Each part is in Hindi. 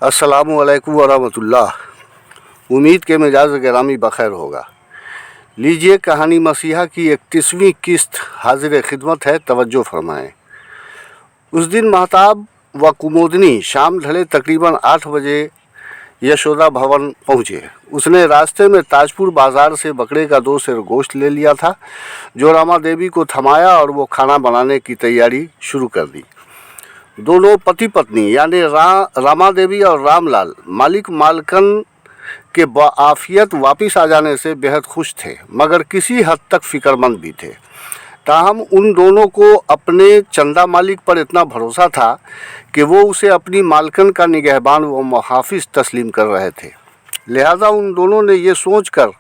अस्सलामु अलैकुम वरहमतुल्लाह। उम्मीद के मिजाज गिरामी बखैर होगा। लीजिए कहानी मसीहा की 31वीं किस्त हाजिर खिदमत है, तवज्जो फरमाएं। उस दिन महताब व कुमोदनी शाम ढले तकरीबन 8 बजे यशोदा भवन पहुँचे। उसने रास्ते में ताजपुर बाजार से बकरे का 2 सेर गोश्त ले लिया था, जो रामा देवी को थमाया और वो खाना बनाने की तैयारी शुरू कर दी। दोनों पति पत्नी यानी रामा देवी और रामलाल मालिक मालकन के बाआफियत वापस आ जाने से बेहद खुश थे, मगर किसी हद तक फिक्रमंद भी थे। ताहम उन दोनों को अपने चंदा मालिक पर इतना भरोसा था कि वो उसे अपनी मालकन का निगहबान व मुहाफिज तस्लीम कर रहे थे। लिहाजा उन दोनों ने ये सोचकर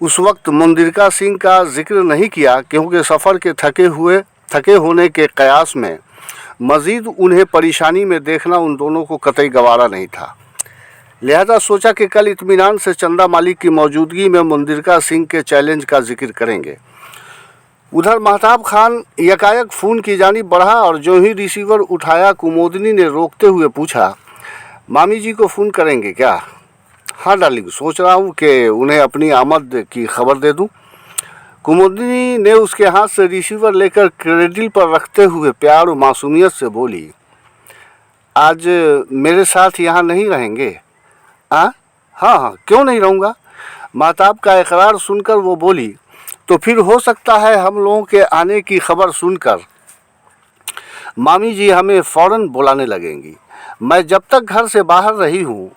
उस वक्त मुंदिरका सिंह का जिक्र नहीं किया, क्योंकि सफ़र के थके होने के कयास में मज़ीद उन्हें परेशानी में देखना उन दोनों को कतई गवारा नहीं था। लिहाजा सोचा कि कल इत्मीनान से चंदा मालिक की मौजूदगी में मुंदिरका सिंह के चैलेंज का जिक्र करेंगे। उधर महताब खान यकायक फ़ोन की जानिब बढ़ा और जो ही रिसीवर उठाया, कुमोदनी ने रोकते हुए पूछा, मामी जी को फ़ोन करेंगे क्या? हाँ डार्लिंग, सोच रहा हूँ कि उन्हें अपनी आमद की खबर दे दूँ। कुमुदनी ने उसके हाथ से रिसीवर लेकर क्रेडिल पर रखते हुए प्यार और मासूमियत से बोली, आज मेरे साथ यहाँ नहीं रहेंगे? हाँ हाँ, क्यों नहीं रहूँगा? महताब का इकरार सुनकर वो बोली, तो फिर हो सकता है हम लोगों के आने की खबर सुनकर मामी जी हमें फ़ौरन बुलाने लगेंगी। मैं जब तक घर से बाहर रही हूँ,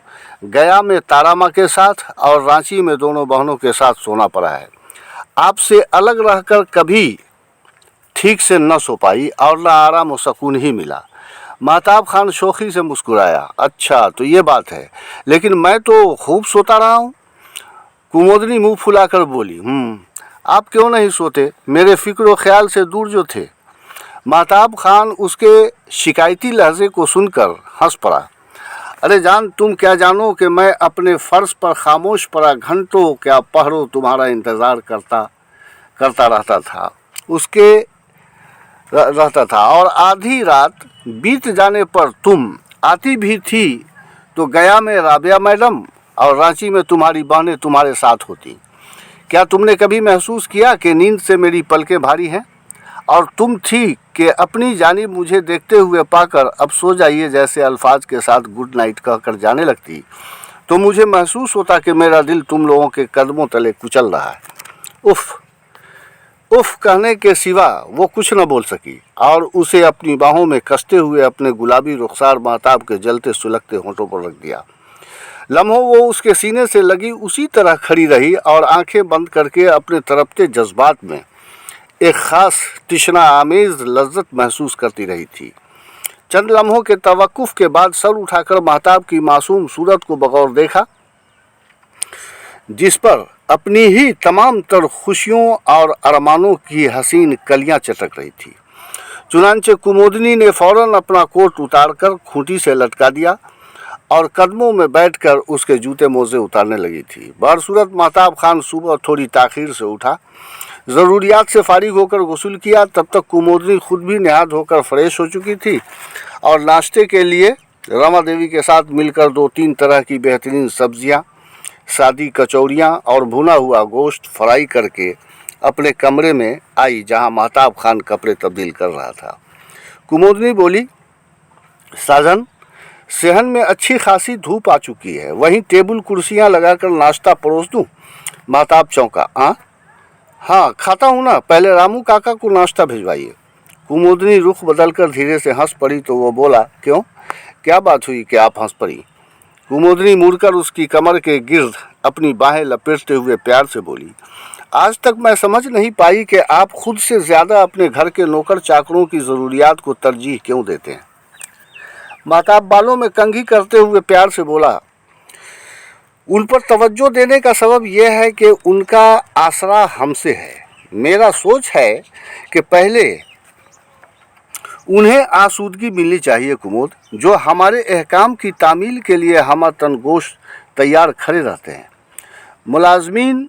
गया में तारा माँ के साथ और रांची में दोनों बहनों के साथ सोना पड़ा है। आपसे अलग रहकर कभी ठीक से न सो पाई और न आराम व सुकून ही मिला। महताब खान शोखी से मुस्कुराया, अच्छा तो ये बात है, लेकिन मैं तो खूब सोता रहा हूँ। कुमोदनी मुंह फुलाकर बोली, आप क्यों नहीं सोते? मेरे फिक्र व ख्याल से दूर जो थे। महताब खान उसके शिकायती लहजे को सुनकर हंस पड़ा। अरे जान, तुम क्या जानो कि मैं अपने फ़र्श पर खामोश पड़ा घंटों क्या पहरों तुम्हारा इंतज़ार करता रहता था और आधी रात बीत जाने पर तुम आती भी थी तो गया में राबिया मैडम और रांची में तुम्हारी बहनें तुम्हारे साथ होती। क्या तुमने कभी महसूस किया कि नींद से मेरी पलकें भारी हैं? और तुम थी कि अपनी जानिब मुझे देखते हुए पाकर अब सो जाइए जैसे अल्फाज के साथ गुड नाइट कहकर जाने लगती, तो मुझे महसूस होता कि मेरा दिल तुम लोगों के कदमों तले कुचल रहा है। उफ़ उफ़ कहने के सिवा वो कुछ न बोल सकी और उसे अपनी बाहों में कसते हुए अपने गुलाबी रुखसार महताब के जलते सुलगते होंठों पर रख दिया। लम्हों वो उसके सीने से लगी उसी तरह खड़ी रही और आंखें बंद करके अपने तड़पते जज्बात में एक ख़ास तिश्ना आमेज़ लज्जत महसूस करती रही थी। चंद लम्हों के तवक्कुफ़ के बाद सर उठाकर महताब की मासूम सूरत को बगौर देखा, जिस पर अपनी ही तमाम तर खुशियों और अरमानों की हसीन कलियां चटक रही थी। चुनांचे कुमोदनी ने फ़ौरन अपना कोट उतारकर खूंटी से लटका दिया और कदमों में बैठकर उसके जूते मोजे उतारने लगी थी। बहरसूरत महताब खान सुबह थोड़ी ताख़ीर से उठा, ज़रूरियात से फारिग होकर गुस्ल किया। तब तक कुमोदनी खुद भी नहा धोकर फ्रेश हो चुकी थी और नाश्ते के लिए रमा देवी के साथ मिलकर 2-3 तरह की बेहतरीन सब्जियां, सादी कचौरियां और भुना हुआ गोश्त फ्राई करके अपने कमरे में आई, जहां महताब खान कपड़े तब्दील कर रहा था। कुमोदनी बोली, साजन, सेहन में अच्छी खासी धूप आ चुकी है, वहीं टेबल कुर्सियां लगाकर नाश्ता परोस दूं? महताब चौंका, हाँ खाता हूँ ना, पहले रामू काका को नाश्ता भिजवाइए। कुमोदनी रुख बदलकर धीरे से हंस पड़ी तो वो बोला, क्यों, क्या बात हुई कि आप हंस पड़ी? कुमोदनी मुड़कर उसकी कमर के गिर्द अपनी बाहें लपेटते हुए प्यार से बोली, आज तक मैं समझ नहीं पाई कि आप खुद से ज़्यादा अपने घर के नौकर चाकरों की ज़रूरियात को तरजीह क्यों देते हैं। महताब बालों में कंघी करते हुए प्यार से बोला, उन पर तवज्जो देने का सबब यह है कि उनका आसरा हमसे है। मेरा सोच है कि पहले उन्हें आसूदगी मिलनी चाहिए कुमोद, जो हमारे अहकाम की तामील के लिए हम तनगोश तैयार खड़े रहते हैं। मुलाजमीन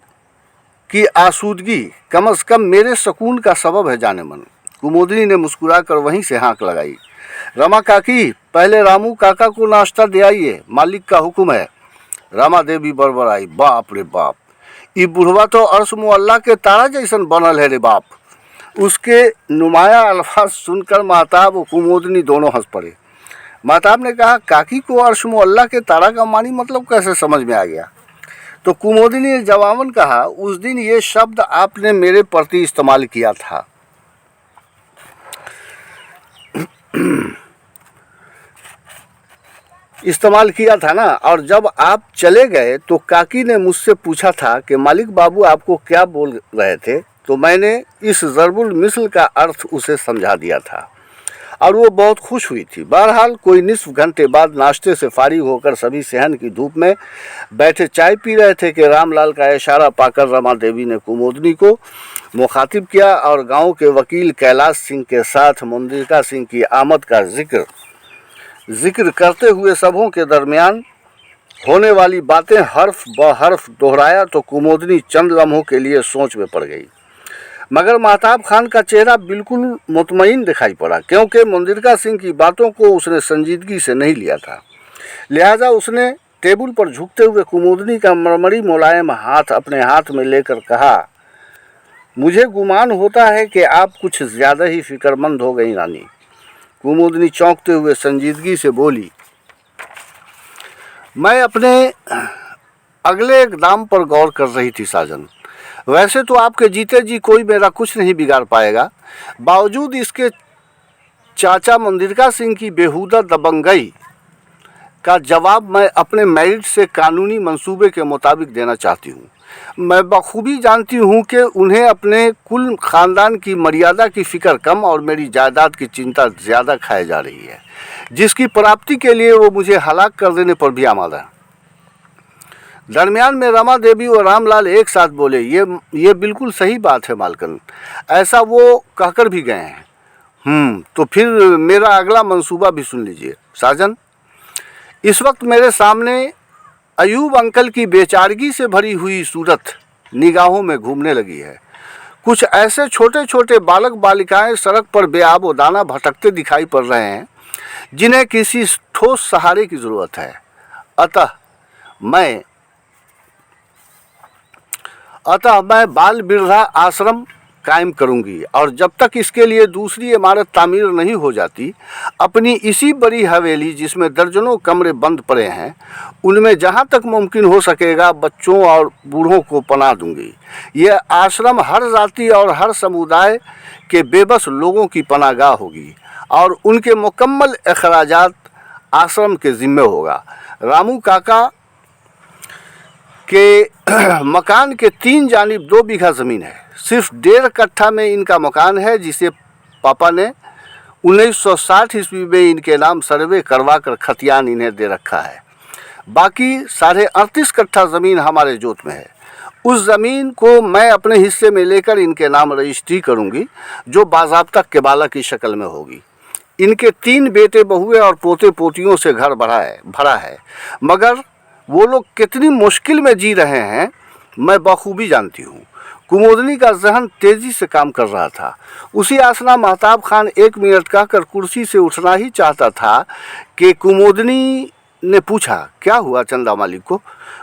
की आसूदगी कम से कम मेरे सुकून का सबब है जाने मन। कुमोदनी ने मुस्कुराकर वहीं से हाँक लगाई, रमा काकी, पहले रामू काका को नाश्ता दे आइए, मालिक का हुक्म है। रमा देवी बड़बड़ाई, बाप रे बाप, ई बुढ़वा तो अर्श मुअल्ला के तारा जैसन बनल है रे बाप। उसके नुमाया अल्फाज सुनकर महताब और कुमोदनी दोनों हंस पड़े। महताब ने कहा, काकी को अर्श मुअल्ला के तारा का मानी मतलब कैसे समझ में आ गया? तो कुमोदनी ने जवाबन कहा, उस दिन ये शब्द आपने मेरे प्रति इस्तेमाल किया था। इस्तेमाल किया था ना, और जब आप चले गए तो काकी ने मुझसे पूछा था कि मालिक बाबू आपको क्या बोल रहे थे, तो मैंने इस ज़रबुल मिसल का अर्थ उसे समझा दिया था और वो बहुत खुश हुई थी। बहरहाल कोई निस्फ घंटे बाद नाश्ते से फारिग होकर सभी सेहन की धूप में बैठे चाय पी रहे थे कि रामलाल का इशारा पाकर रमा देवी ने कुमोदनी को मुखातिब किया और गांव के वकील कैलाश सिंह के साथ मुंदिका सिंह की आमद का जिक्र करते हुए सबों के दरमियान होने वाली बातें हर्फ ब हर्फ दोहराया तो कुमोदनी चंद लम्हों के लिए सोच में पड़ गई। मगर महताब खान का चेहरा बिल्कुल मुतमईन दिखाई पड़ा, क्योंकि मुंदिका सिंह की बातों को उसने संजीदगी से नहीं लिया था। लिहाजा उसने टेबल पर झुकते हुए कुमोदनी का मरमरी मुलायम हाथ अपने हाथ में लेकर कहा, मुझे गुमान होता है कि आप कुछ ज़्यादा ही फिक्रमंद हो गई रानी। कुमोदनी चौंकते हुए संजीदगी से बोली, मैं अपने अगले इक़दाम पर गौर कर रही थी साजन। वैसे तो आपके जीते जी कोई मेरा कुछ नहीं बिगाड़ पाएगा, बावजूद इसके चाचा मुंदिका सिंह की बेहुदा दबंगई का जवाब मैं अपने मेरिट से कानूनी मंसूबे के मुताबिक देना चाहती हूँ। मैं बखूबी जानती हूँ कि उन्हें अपने कुल ख़ानदान की मर्यादा की फ़िक्र कम और मेरी जायदाद की चिंता ज़्यादा खाए जा रही है, जिसकी प्राप्ति के लिए वो मुझे हलाक कर देने पर भी आमादा है। दरमियान में रमा देवी और रामलाल एक साथ बोले, ये बिल्कुल सही बात है मालकन, ऐसा वो कहकर भी गए हैं। तो फिर मेरा अगला मंसूबा भी सुन लीजिए साजन। इस वक्त मेरे सामने अयूब अंकल की बेचारगी से भरी हुई सूरत निगाहों में घूमने लगी है। कुछ ऐसे छोटे छोटे बालक बालिकाएं सड़क पर बेआब व दाना भटकते दिखाई पड़ रहे हैं जिन्हें किसी ठोस सहारे की ज़रूरत है। अतः मैं बाल बिरधा आश्रम कायम करूंगी और जब तक इसके लिए दूसरी इमारत तामीर नहीं हो जाती, अपनी इसी बड़ी हवेली जिसमें दर्जनों कमरे बंद पड़े हैं, उनमें जहां तक मुमकिन हो सकेगा बच्चों और बूढ़ों को पनाह दूंगी। यह आश्रम हर जाति और हर समुदाय के बेबस लोगों की पनाहगाह होगी और उनके मुकम्मल अखराजात आश्रम के ज़िम्मे होगा। रामू काका के मकान के 3 जानिब 2 बीघा ज़मीन है। सिर्फ 1.5 कट्ठा में इनका मकान है, जिसे पापा ने 1960 ईस्वी में इनके नाम सर्वे करवा कर खतियान इन्हें दे रखा है। बाकी 38.5 कट्ठा ज़मीन हमारे जोत में है। उस ज़मीन को मैं अपने हिस्से में लेकर इनके नाम रजिस्ट्री करूंगी, जो बाज़ाब्ता केबाला की शक्ल में होगी। इनके 3 बेटे बहुए और पोते पोतियों से घर भरा है, मगर वो लोग कितनी मुश्किल में जी रहे हैं मैं बखूबी जानती हूँ। कुमोदनी का जहन तेज़ी से काम कर रहा था। उसी आसना महताब खान 1 मिनट कहकर कुर्सी से उठना ही चाहता था कि कुमोदनी ने पूछा, क्या हुआ चंदा मालिक को?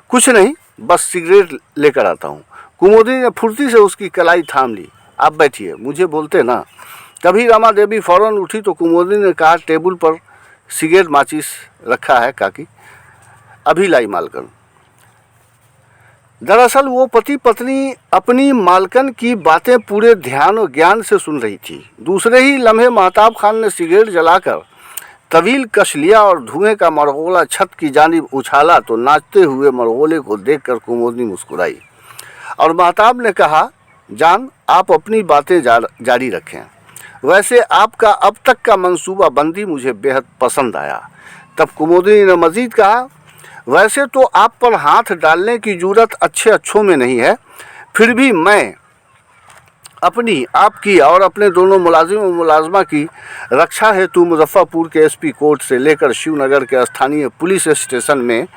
कुछ नहीं, बस सिगरेट लेकर आता हूँ। कुमोदनी ने फुर्ती से उसकी कलाई थाम ली। आप बैठिए, मुझे बोलते ना। तभी रमा देवी फ़ौरन उठी तो कुमोदनी ने कहा, टेबल पर सिगरेट माचिस रखा है काकी, अभी लाई मालकन। दरअसल वो पति पत्नी अपनी मालकन की बातें पूरे ध्यान और ज्ञान से सुन रही थी। दूसरे ही लम्हे महताब खान ने सिगरेट जलाकर तवील कश लिया और धुएं का मरगोला छत की जानिब उछाला तो नाचते हुए मरगोले को देखकर कुमोदनी मुस्कुराई और महताब ने कहा, जान आप अपनी बातें जारी रखें। वैसे आपका अब तक का मंसूबा बंदी मुझे बेहद पसंद आया। तब कुमोदनी ने मजीद कहा, वैसे तो आप पर हाथ डालने की जरूरत अच्छों में नहीं है, फिर भी मैं अपनी, आपकी और अपने दोनों मुलाजिम और मुलाजमा की रक्षा हेतु मुजफ्फरपुर के एसपी कोर्ट से लेकर शिवनगर के स्थानीय पुलिस स्टेशन में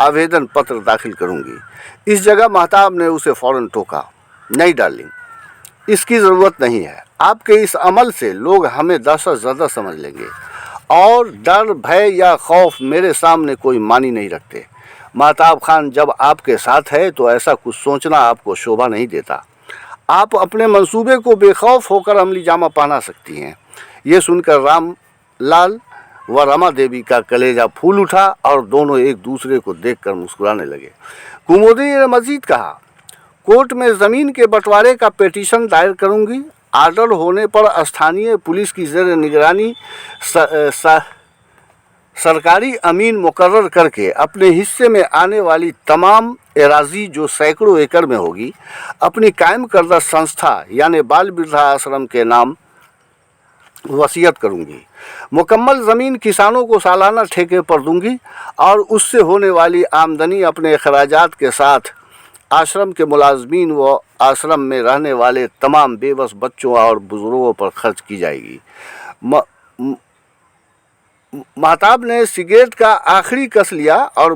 आवेदन पत्र दाखिल करूंगी। इस जगह महताब ने उसे फ़ौरन टोका, नहीं डार्लिंग, इसकी ज़रूरत नहीं है। आपके इस अमल से लोग हमें दहशत ज़दा समझ लेंगे और डर, भय या खौफ मेरे सामने कोई मानी नहीं रखते। महताब खान, जब आपके साथ है तो ऐसा कुछ सोचना आपको शोभा नहीं देता। आप अपने मंसूबे को बेखौफ होकर अमली जामा पहना सकती हैं। ये सुनकर रामलाल व रमा देवी का कलेजा फूल उठा और दोनों एक दूसरे को देखकर मुस्कुराने लगे। कुमुदनी ने मजीद कहा, कोर्ट में ज़मीन के बंटवारे का पिटीशन दायर करूंगी। आर्डर होने पर स्थानीय पुलिस की ज़ेर निगरानी सरकारी अमीन मुकर्रर करके अपने हिस्से में आने वाली तमाम एराजी, जो सैकड़ों एकड़ में होगी, अपनी कायम करदा संस्था यानी बाल वृद्धा आश्रम के नाम वसीयत करूंगी। मुकम्मल ज़मीन किसानों को सालाना ठेके पर दूंगी और उससे होने वाली आमदनी अपने अखराजात के साथ आश्रम के मुलाजमीन व आश्रम में रहने वाले तमाम बेबस बच्चों और बुजुर्गों पर खर्च की जाएगी। महताब ने सिगरेट का आखिरी कस लिया और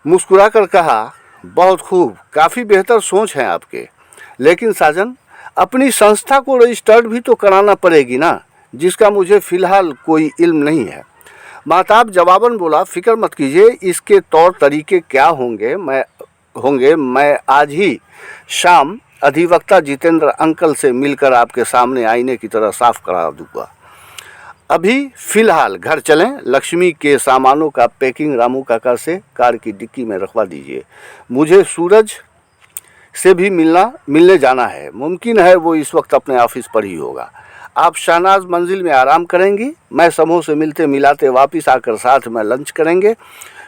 मुस्कुराकर कहा, बहुत खूब, काफ़ी बेहतर सोच है आपके, लेकिन साजन, अपनी संस्था को रजिस्टर्ड भी तो कराना पड़ेगी ना, जिसका मुझे फ़िलहाल कोई इल्म नहीं है। महताब जवाबन बोला, फ़िक्र मत कीजिए, इसके तौर तरीके क्या होंगे मैं आज ही शाम अधिवक्ता जितेंद्र अंकल से मिलकर आपके सामने आईने की तरह साफ करा दूंगा। अभी फ़िलहाल घर चलें। लक्ष्मी के सामानों का पैकिंग रामू काका से कार की डिक्की में रखवा दीजिए। मुझे सूरज से भी मिलने जाना है। मुमकिन है वो इस वक्त अपने ऑफिस पर ही होगा। आप शहनाज मंजिल में आराम करेंगी। मैं समूह से मिलते मिलाते वापस आकर साथ में लंच करेंगे।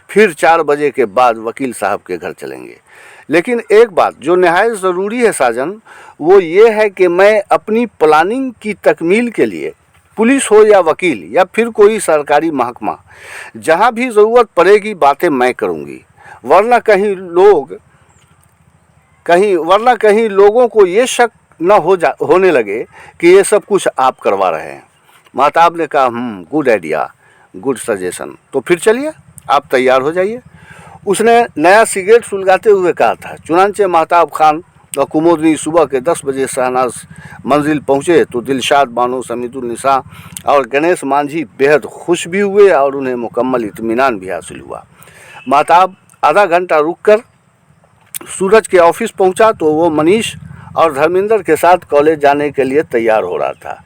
फिर 4 बजे के बाद वकील साहब के घर चलेंगे। लेकिन एक बात जो नहायत ज़रूरी है साजन, वो ये है कि मैं अपनी प्लानिंग की तकमील के लिए पुलिस हो या वकील या फिर कोई सरकारी महकमा, जहाँ भी ज़रूरत पड़ेगी बातें मैं करूँगी, वरना कहीं लोगों को ये शक न होने लगे कि ये सब कुछ आप करवा रहे हैं। महताब ने कहा, गुड आइडिया, गुड सजेशन। तो फिर चलिए, आप तैयार हो जाइए। उसने नया सिगरेट सुलगाते हुए कहा था। चुनांचे महताब खान और कुमुदनी सुबह के 10 बजे शहनाज मंजिल पहुँचे तो दिलशाद बानो, समीतुन्निसा और गणेश मांझी बेहद खुश भी हुए और उन्हें मुकम्मल इत्मीनान भी हासिल हुआ। महताब आधा घंटा रुककर सूरज के ऑफिस पहुंचा तो वो मनीष और धर्मेंद्र के साथ कॉलेज जाने के लिए तैयार हो रहा था।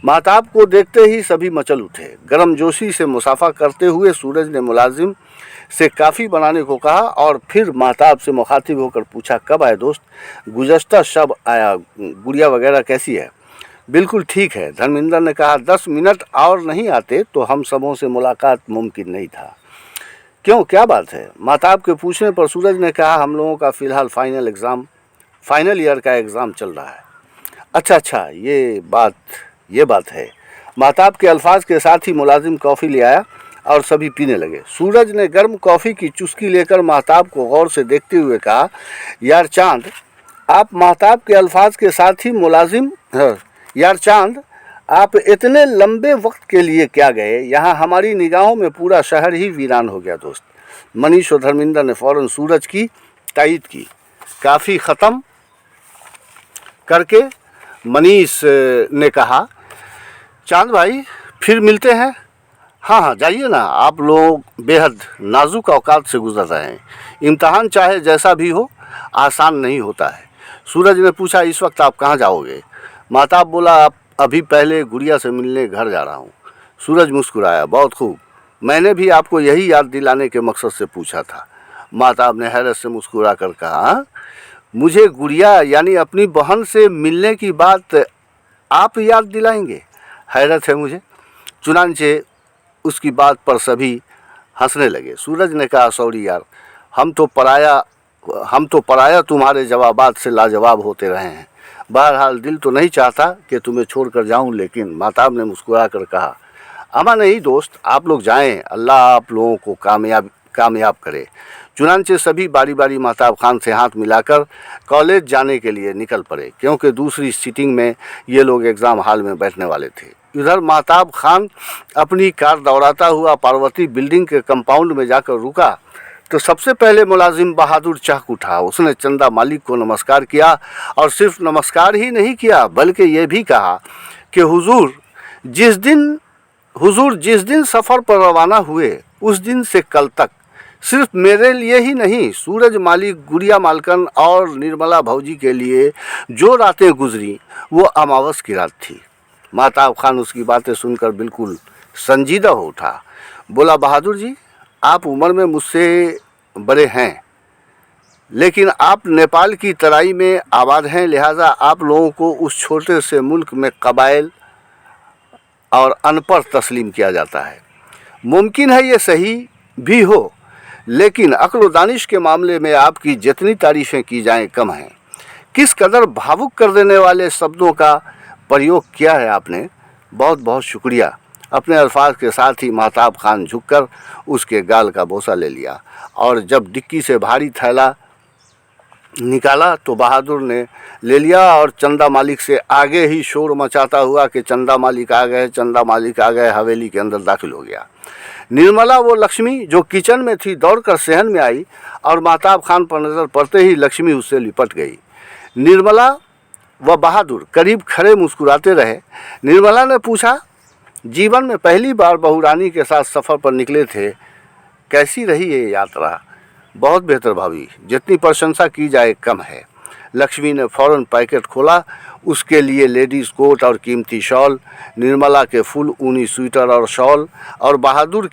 महताब को देखते ही सभी मचल उठे। गर्मजोशी से मुसाफा करते हुए सूरज ने मुलाजिम से काफ़ी बनाने को कहा और फिर महताब से मुखातिब होकर पूछा, कब आए दोस्त? गुज़श्ता शब आया। गुड़िया वगैरह कैसी है? बिल्कुल ठीक है, धर्मेंद्र ने कहा। 10 मिनट और नहीं आते तो हम सबों से मुलाकात मुमकिन नहीं था। क्यों, क्या बात है? महताब के पूछने पर सूरज ने कहा, हम लोगों का फ़िलहाल फाइनल ईयर का एग्ज़ाम चल रहा है। अच्छा, ये बात है। महताब के अल्फाज के साथ ही मुलाजिम कॉफ़ी ले आया और सभी पीने लगे। सूरज ने गर्म कॉफ़ी की चुस्की लेकर महताब को गौर से देखते हुए कहा, यार चांद, आप महताब के अल्फाज के साथ ही मुलाजिम, यार चांद, आप इतने लंबे वक्त के लिए क्या गए? यहाँ हमारी निगाहों में पूरा शहर ही वीरान हो गया दोस्त। मनीष और धर्मेंद्र ने फौरन सूरज की तायीद की। काफ़ी ख़त्म करके मनीष ने कहा, चांद भाई फिर मिलते हैं। हाँ, जाइए ना, आप लोग बेहद नाजुक औकात से गुजर रहे हैं। इम्तहान चाहे जैसा भी हो आसान नहीं होता है। सूरज ने पूछा, इस वक्त आप कहाँ जाओगे? महताब बोला, आप अभी पहले गुड़िया से मिलने घर जा रहा हूँ। सूरज मुस्कुराया, बहुत खूब, मैंने भी आपको यही याद दिलाने के मकसद से पूछा था। महताब ने हैरत से मुस्कुरा कर कहा, मुझे गुड़िया यानी अपनी बहन से मिलने की बात आप याद दिलाएंगे? हैरत है मुझे। चुनांचे उसकी बात पर सभी हंसने लगे। सूरज ने कहा, सॉरी यार, हम तो पराया तुम्हारे जवाबात से लाजवाब होते रहे हैं। बहरहाल दिल तो नहीं चाहता कि तुम्हें छोड़कर जाऊं, लेकिन महताब ने मुस्कुरा कर कहा, अमा नहीं दोस्त, आप लोग जाएं, अल्लाह आप लोगों को कामयाब करे। चुनांचे सभी बारी बारी महताब खान से हाथ मिलाकर कॉलेज जाने के लिए निकल पड़े, क्योंकि दूसरी सीटिंग में ये लोग एग्ज़ाम हॉल में बैठने वाले थे। इधर महताब खान अपनी कार दौड़ाता हुआ पार्वती बिल्डिंग के कंपाउंड में जाकर रुका तो सबसे पहले मुलाजिम बहादुर चहक उठा। उसने चंदा मालिक को नमस्कार किया और सिर्फ नमस्कार ही नहीं किया, बल्कि ये भी कहा कि हुजूर, जिस दिन सफ़र पर रवाना हुए उस दिन से कल तक सिर्फ मेरे लिए ही नहीं, सूरज मालिक, गुड़िया मालकन और निर्मला भौजी के लिए जो रातें गुजरी वो अमावस की रात थी। महताब खान उसकी बातें सुनकर बिल्कुल संजीदा हो उठा। बोला, बहादुर जी, आप उम्र में मुझसे बड़े हैं, लेकिन आप नेपाल की तराई में आबाद हैं, लिहाजा आप लोगों को उस छोटे से मुल्क में कबाइल और अनपढ़ तस्लीम किया जाता है। मुमकिन है ये सही भी हो, लेकिन अक्ल व दानिश के मामले में आपकी जितनी तारीफ़ें की जाएं कम हैं। किस कदर भावुक कर देने वाले शब्दों का प्रयोग किया है आपने, बहुत बहुत शुक्रिया। अपने अल्फाज के साथ ही महताब खान झुककर उसके गाल का बोसा ले लिया और जब डिक्की से भारी थैला निकाला तो बहादुर ने ले लिया और चंदा मालिक से आगे ही शोर मचाता हुआ कि चंदा मालिक आ गए, चंदा मालिक आ गए, हवेली के अंदर दाखिल हो गया। निर्मला वो लक्ष्मी जो किचन में थी दौड़कर सहन में आई और महताब खान पर नज़र पड़ते ही लक्ष्मी उससे लिपट गई। निर्मला व बहादुर करीब खड़े मुस्कुराते रहे। निर्मला ने पूछा, जीवन में पहली बार बहुरानी के साथ सफ़र पर निकले थे, कैसी रही ये यात्रा? बहुत बेहतर भाभी, जितनी प्रशंसा की जाए कम है। लक्ष्मी ने फ़ौरन पैकेट खोला, उसके लिए लेडीज़ कोट और कीमती शॉल, निर्मला के फुल ऊनी स्वेटर और शॉल और बहादुर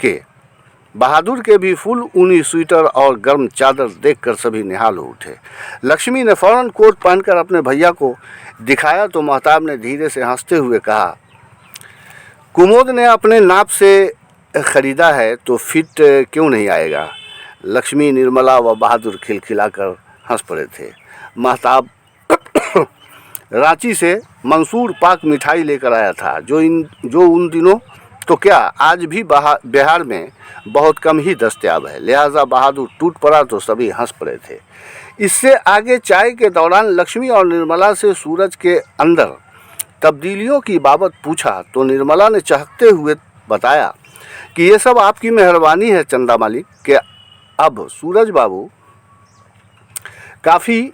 के भी फुल ऊनी स्वेटर और गर्म चादर देखकर सभी निहाल हो उठे। लक्ष्मी ने फ़ौरन कोट पहनकर अपने भैया को दिखाया तो महताब ने धीरे से हंसते हुए कहा, कुमोद ने अपने नाप से ख़रीदा है तो फिट क्यों नहीं आएगा? लक्ष्मी, निर्मला व बहादुर खिलखिलाकर हंस पड़े थे। महताब रांची से मंसूर पाक मिठाई लेकर आया था जो उन दिनों तो क्या आज भी बिहार में बहुत कम ही दस्तयाब है, लिहाजा बहादुर टूट पड़ा तो सभी हंस पड़े थे। इससे आगे चाय के दौरान लक्ष्मी और निर्मला से सूरज के अंदर तब्दीलियों की बाबत पूछा तो निर्मला ने चहकते हुए बताया कि ये सब आपकी मेहरबानी है चंदा मालिक, कि अब सूरज बाबू काफ़ी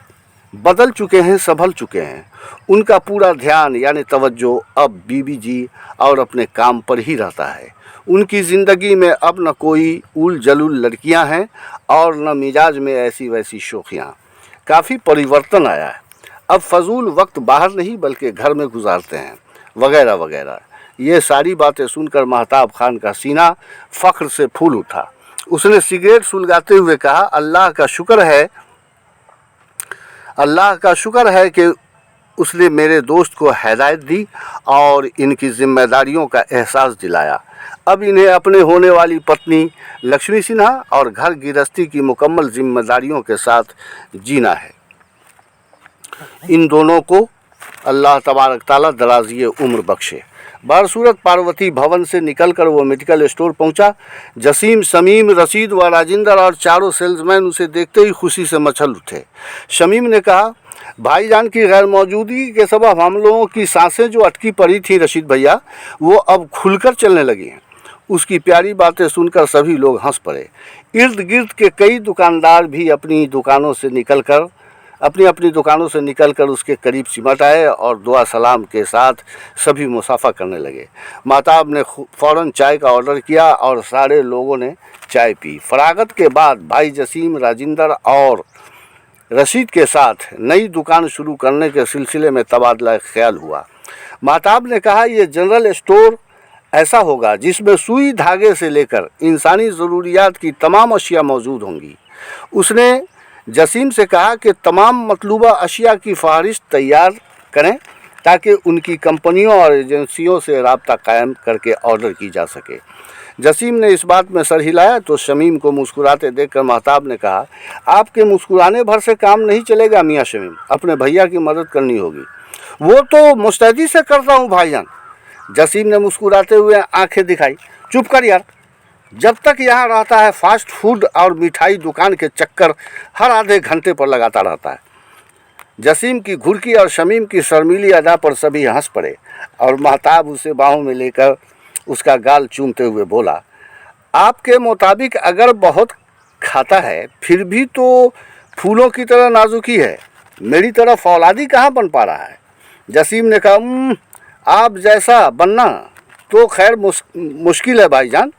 बदल चुके हैं, संभल चुके हैं। उनका पूरा ध्यान यानी तवज्जो अब बीबी जी और अपने काम पर ही रहता है। उनकी ज़िंदगी में अब न कोई उल जलूल लड़कियां हैं और न मिजाज में ऐसी वैसी शोखियाँ। काफ़ी परिवर्तन आया है। अब फजूल वक्त बाहर नहीं बल्कि घर में गुजारते हैं, वगैरह वगैरह। ये सारी बातें सुनकर महताब खान का सीना फ़ख्र से फूल उठा। उसने सिगरेट सुलगाते हुए कहा, अल्लाह का शुक्र है कि उसने मेरे दोस्त को हिदायत दी और इनकी जिम्मेदारियों का एहसास दिलाया। अब इन्हें अपने होने वाली पत्नी लक्ष्मी सिन्हा और घर गृहस्थी की मुकम्मल जिम्मेदारियों के साथ जीना है। इन दोनों को अल्लाह तबारक ताला दराज़ी उम्र बख्शे। बारसूरत पार्वती भवन से निकलकर वो मेडिकल स्टोर पहुंचा। जसीम, शमीम, रशीद व राजिंदर और चारों सेल्समैन उसे देखते ही खुशी से मचल उठे। शमीम ने कहा, भाईजान की गैर मौजूदगी के सबब हम लोगों की सांसें जो अटकी पड़ी थी रशीद भैया, वो अब खुलकर चलने लगी हैं। उसकी प्यारी बातें सुनकर सभी लोग हंस पड़े। इर्द गिर्द के कई दुकानदार भी अपनी अपनी दुकानों से निकलकर उसके करीब सिमट आए और दुआ सलाम के साथ सभी मुसाफा करने लगे। महताब ने फ़ौरन चाय का ऑर्डर किया और सारे लोगों ने चाय पी। फरागत के बाद भाई जसीम, राजिंदर और रशीद के साथ नई दुकान शुरू करने के सिलसिले में तबादला ख्याल हुआ। महताब ने कहा, यह जनरल स्टोर ऐसा होगा जिसमें सुई धागे से लेकर इंसानी ज़रूरियात की तमाम अशिया मौजूद होंगी। उसने जसीम से कहा कि तमाम मतलूबा अशिया की फ़हरिस्त तैयार करें ताकि उनकी कंपनियों और एजेंसियों से राब्ता कायम करके ऑर्डर की जा सके। जसीम ने इस बात में सर हिलाया तो शमीम को मुस्कुराते देखकर महताब ने कहा, आपके मुस्कुराने भर से काम नहीं चलेगा मियाँ शमीम, अपने भैया की मदद करनी होगी। वो तो मुस्तैदी से करता हूँ भाईजान। जसीम ने मुस्कुराते हुए आंखें दिखाई। चुप कर यार, जब तक यहाँ रहता है फास्ट फूड और मिठाई दुकान के चक्कर हर आधे घंटे पर लगाता रहता है। जसीम की घुड़की और शमीम की शर्मीली अदा पर सभी हंस पड़े और महताब उसे बाहों में लेकर उसका गाल चूमते हुए बोला, आपके मुताबिक अगर बहुत खाता है फिर भी तो फूलों की तरह नाजुकी है, मेरी तरह फौलादी कहाँ बन पा रहा है। जसीम ने कहा, आप जैसा बनना तो खैर मुश्किल है भाईजान।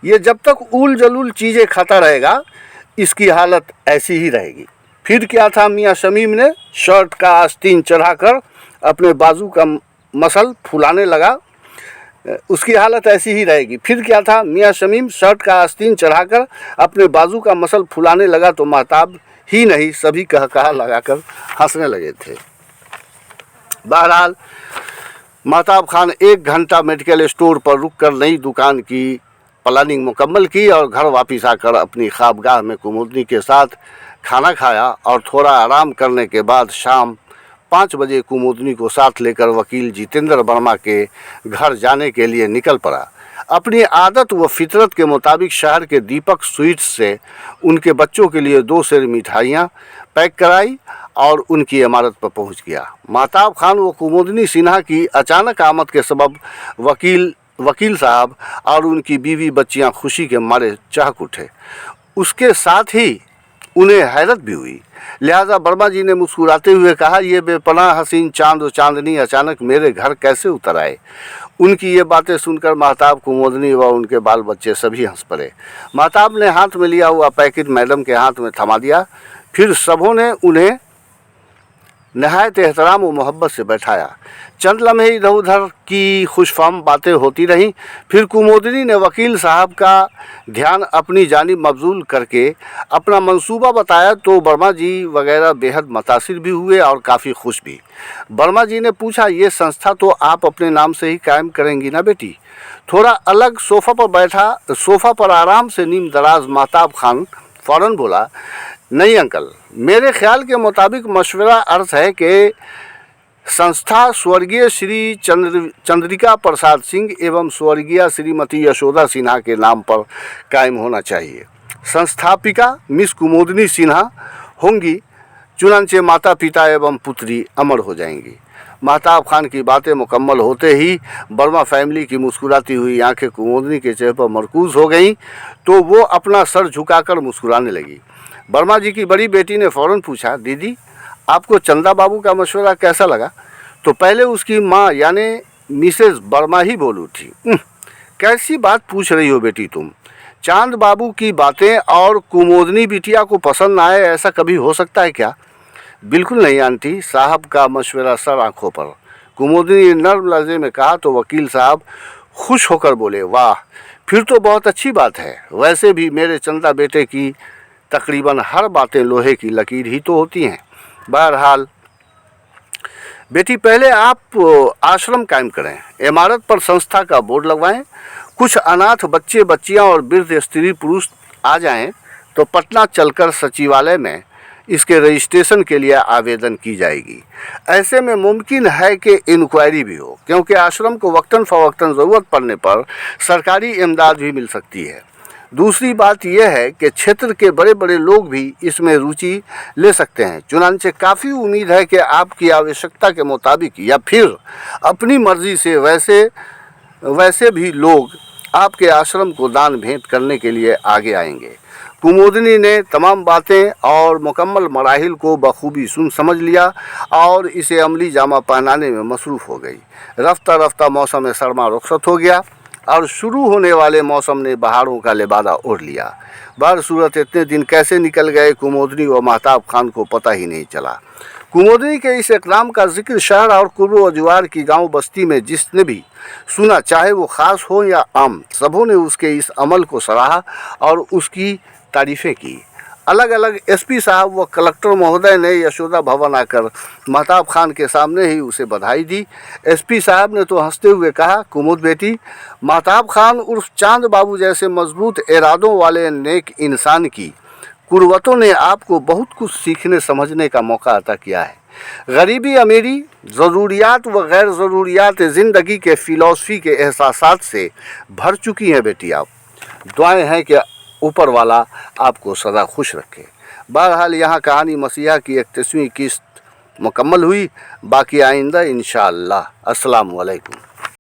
ये जब तक उल जलूल चीज़ें खाता रहेगा इसकी हालत ऐसी ही रहेगी। फिर क्या था, मियाँ शमीम ने शर्ट का आस्तीन चढ़ाकर अपने बाजू का मसल फुलाने लगा। उसकी हालत ऐसी ही रहेगी। फिर क्या था, मियाँ शमीम शर्ट का आस्तीन चढ़ाकर अपने बाजू का मसल फुलाने लगा तो महताब ही नहीं सभी कहकहा लगाकर हंसने लगे थे। बहरहाल महताब खान 1 घंटा मेडिकल स्टोर पर रुककर नई दुकान की प्लानिंग मुकम्मल की और घर वापस आकर अपनी ख्वाबगाह में कुमुदनी के साथ खाना खाया और थोड़ा आराम करने के बाद शाम 5 बजे कुमुदनी को साथ लेकर वकील जितेंद्र वर्मा के घर जाने के लिए निकल पड़ा। अपनी आदत व फितरत के मुताबिक शहर के दीपक स्वीट्स से उनके बच्चों के लिए 2 सेर मिठाइयाँ पैक कराई और उनकी इमारत पर पहुंच गया। महताब खान व कुमुदनी सिन्हा की अचानक आमद के सबब वकील साहब और उनकी बीवी बच्चियां खुशी के मारे चहक उठे। उसके साथ ही उन्हें हैरत भी हुई। लिहाजा वर्मा जी ने मुस्कुराते हुए कहा, ये बेपनाह हसीन चांद व चांदनी अचानक मेरे घर कैसे उतर आए। उनकी ये बातें सुनकर महताब, कुमुदनी व उनके बाल बच्चे सभी हंस पड़े। महताब ने हाथ में लिया हुआ पैकेट मैडम के हाथ में थमा दिया। फिर सबों ने उन्हें नहायत एहतराम व मोहब्बत से बैठाया। चंद लम्हे इधर उधर की खुशफहम बातें होती रहीं। फिर कुमुदनी ने वकील साहब का ध्यान अपनी जानिब मबजूल करके अपना मंसूबा बताया तो वर्मा जी वगैरह बेहद मुतासिर भी हुए और काफ़ी खुश भी। वर्मा जी ने पूछा, ये संस्था तो आप अपने नाम से ही कायम करेंगी ना बेटी। थोड़ा अलग सोफ़ा पर आराम से नीम दराज महताब खान फ़ौरन बोला, नहीं अंकल, मेरे ख्याल के मुताबिक मशवरा अर्थ है कि संस्था स्वर्गीय श्री चंद्रिका प्रसाद सिंह एवं स्वर्गीय श्रीमती यशोदा सिन्हा के नाम पर कायम होना चाहिए। संस्थापिका मिस कुमुदनी सिन्हा होंगी, चुनांचे माता पिता एवं पुत्री अमर हो जाएंगी। महताब खान की बातें मुकम्मल होते ही वर्मा फैमिली की मुस्कुराती हुई आंखें कुमुदनी के चेहरे पर मरकूज़ हो गईं तो वो अपना सर झुकाकर मुस्कुराने लगी। वर्मा जी की बड़ी बेटी ने फ़ौरन पूछा, दीदी आपको चंदा बाबू का मशवरा कैसा लगा। तो पहले उसकी माँ यानी मिसेस वर्मा ही बोल उठी, कैसी बात पूछ रही हो बेटी तुम। चांद बाबू की बातें और कुमुदनी बिटिया को पसंद ना आए, ऐसा कभी हो सकता है क्या। बिल्कुल नहीं आंटी साहब का मशवरा सर आँखों पर, कुमुदनी ने नर्म लहजे में कहा तो वकील साहब खुश होकर बोले, वाह फिर तो बहुत अच्छी बात है। वैसे भी मेरे चंदा बेटे की तकरीबन हर बातें लोहे की लकीर ही तो होती हैं। बहरहाल बेटी पहले आप आश्रम कायम करें, इमारत पर संस्था का बोर्ड लगवाएं, कुछ अनाथ बच्चे बच्चियां और वृद्ध स्त्री पुरुष आ जाएं तो पटना चलकर सचिवालय में इसके रजिस्ट्रेशन के लिए आवेदन की जाएगी। ऐसे में मुमकिन है कि इंक्वायरी भी हो, क्योंकि आश्रम को वक्तन फ़वक्तन ज़रूरत पड़ने पर सरकारी इमदाद भी मिल सकती है। दूसरी बात यह है कि क्षेत्र के बड़े बड़े लोग भी इसमें रुचि ले सकते हैं। चुनांचे काफ़ी उम्मीद है कि आपकी आवश्यकता के मुताबिक या फिर अपनी मर्ज़ी से वैसे भी लोग आपके आश्रम को दान भेंट करने के लिए आगे आएंगे। कुमुदनी ने तमाम बातें और मुकम्मल मराहिल को बखूबी सुन समझ लिया और इसे अमली जामा पहनाने में मसरूफ़ हो गई। रफ्ता रफ्ता मौसम सरमा रुखसत हो गया और शुरू होने वाले मौसम ने बहारों का लिबादा ओढ़ लिया। बहरसूरत इतने दिन कैसे निकल गए कुमुदनी व महताब खान को पता ही नहीं चला। कुमुदनी के इस इक़दाम का जिक्र शहर और कुर्ब व जवार की गांव बस्ती में जिसने भी सुना, चाहे वो ख़ास हो या आम, सबों ने उसके इस अमल को सराहा और उसकी तारीफ़ें की। अलग अलग एसपी साहब व कलेक्टर महोदय ने यशोदा भवन आकर महताब खान के सामने ही उसे बधाई दी। एसपी साहब ने तो हंसते हुए कहा, कुमुद बेटी, महताब खान उर्फ चांद बाबू जैसे मजबूत इरादों वाले नेक इंसान की कुर्बतों ने आपको बहुत कुछ सीखने समझने का मौका अता किया है। गरीबी अमीरी, ज़रूरियात व गैर ज़रूरियात ज़िंदगी के फ़िलॉसफ़ी के एहसासात से भर चुकी हैं बेटी आप। दुआएं हैं कि ऊपर वाला आपको सदा खुश रखे। बहरहाल यहाँ कहानी मसीहा की 31वीं किस्त मुकम्मल हुई, बाकी आइंदा इंशाअल्लाह। अस्सलामु अलैकुम।